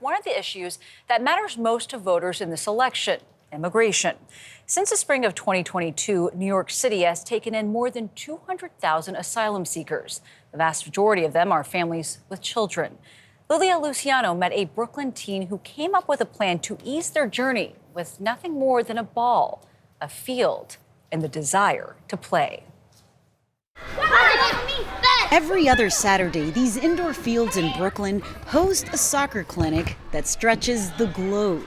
one of the issues that matters most to voters in this election: immigration. Since the spring of 2022, New York City has taken in more than 200,000 asylum seekers. The vast majority of them are families with children. Lilia Luciano met a Brooklyn teen who came up with a plan to ease their journey with nothing more than a ball, a field, and the desire to play. Every other Saturday, these indoor fields in Brooklyn host a soccer clinic that stretches the globe.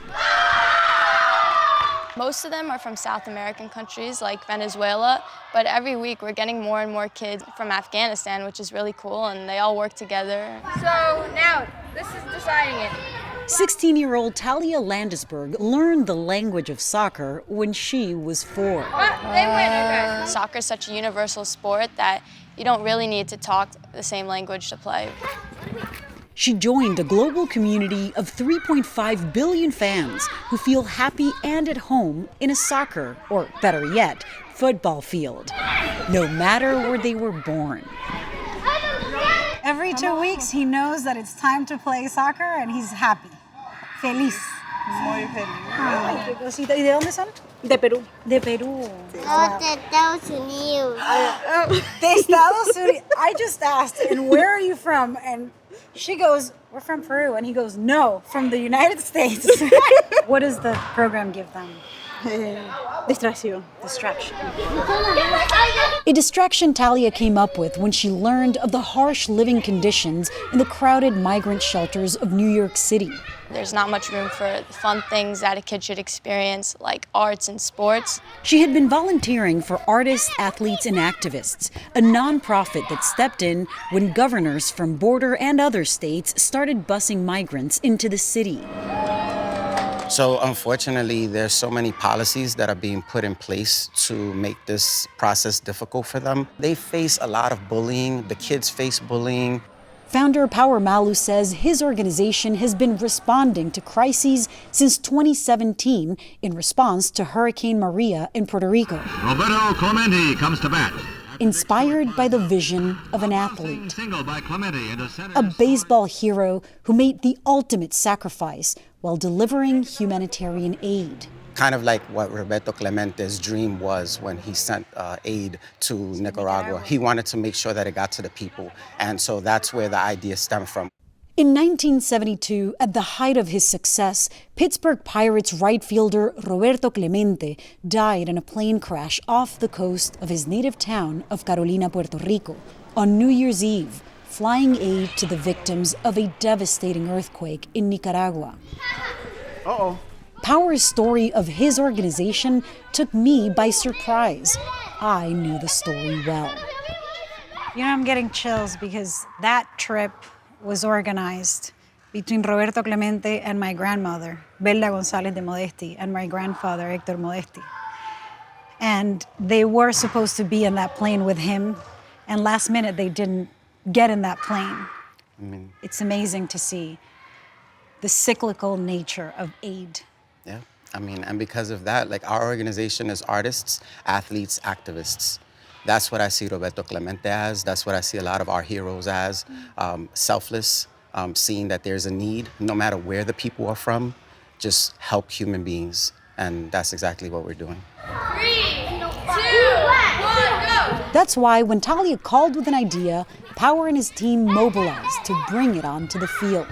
Most of them are from South American countries like Venezuela, but every week we're getting more and more kids from Afghanistan, which is really cool, and they all work together. So now, this is deciding it. 16-year-old Talia Landesberg learned the language of soccer when she was 4. They win, okay. Soccer is such a universal sport that you don't really need to talk the same language to play. She joined a global community of 3.5 billion fans who feel happy and at home in a soccer, or better yet, football field, no matter where they were born. Every 2 weeks, he knows that it's time to play soccer and he's happy. Feliz. Muy feliz. Ay, qué cosita. ¿Y de dónde son? De Perú. De Perú. No, de Estados Unidos. De Estados Unidos. I just asked, and where are you from? And she goes, we're from Peru. And he goes, no, from the United States. What does the program give them? Distracción. Distraction. A distraction Talia came up with when she learned of the harsh living conditions in the crowded migrant shelters of New York City. There's not much room for fun things that a kid should experience, like arts and sports. She had been volunteering for Artists, Athletes, and Activists, a nonprofit that stepped in when governors from border and other states started busing migrants into the city. So unfortunately, there's so many policies that are being put in place to make this process difficult for them. They face a lot of bullying. The kids face bullying. Founder Power Malu says his organization has been responding to crises since 2017 in response to Hurricane Maria in Puerto Rico. Roberto Clemente comes to bat. Inspired by the vision of an athlete, a baseball hero who made the ultimate sacrifice while delivering humanitarian aid. Kind of like what Roberto Clemente's dream was when he sent aid to Nicaragua. He wanted to make sure that it got to the people, and so that's where the idea stemmed from. In 1972, at the height of his success, Pittsburgh Pirates right fielder Roberto Clemente died in a plane crash off the coast of his native town of Carolina, Puerto Rico, on New Year's Eve, flying aid to the victims of a devastating earthquake in Nicaragua. Uh-oh. Power's story of his organization took me by surprise. I knew the story well. You know, I'm getting chills because that trip was organized between Roberto Clemente and my grandmother, Belda González de Modesti, and my grandfather, Héctor Modesti. And they were supposed to be in that plane with him, and last minute they didn't get in that plane. It's amazing to see the cyclical nature of aid. Yeah, and because of that, like our organization is artists, athletes, activists. That's what I see Roberto Clemente as. That's what I see a lot of our heroes as. Selfless, seeing that there's a need, no matter where the people are from, just help human beings. And that's exactly what we're doing. 3, 2, 1, go! That's why when Talia called with an idea, Power and his team mobilized to bring it onto the field.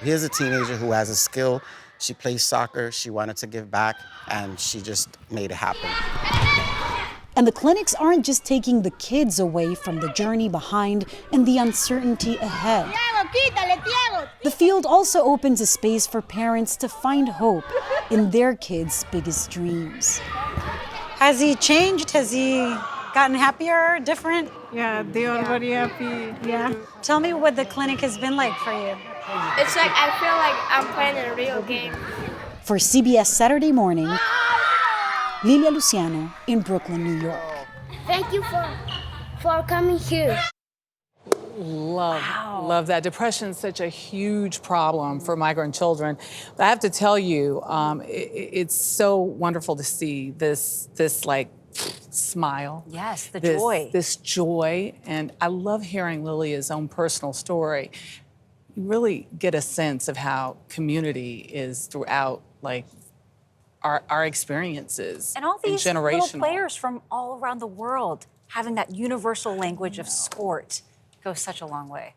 Here's a teenager who has a skill. She plays soccer, she wanted to give back, and she just made it happen. And the clinics aren't just taking the kids away from the journey behind and the uncertainty ahead. The field also opens a space for parents to find hope in their kids' biggest dreams. Has he changed? Has he gotten happier, different? Yeah, they are very happy. Yeah. Tell me what the clinic has been like for you. It's like I feel like I'm playing a real game. For CBS Saturday Morning, Lilia Luciano in Brooklyn, New York. Thank you for coming here. Love that. Depression's such a huge problem for migrant children. But I have to tell you, it's so wonderful to see this like smile. Yes, the joy. This joy, and I love hearing Lilia's own personal story. you really get a sense of how community is throughout, like, our experiences. And all these little generational. players from all around the world having that universal language of sport goes such a long way.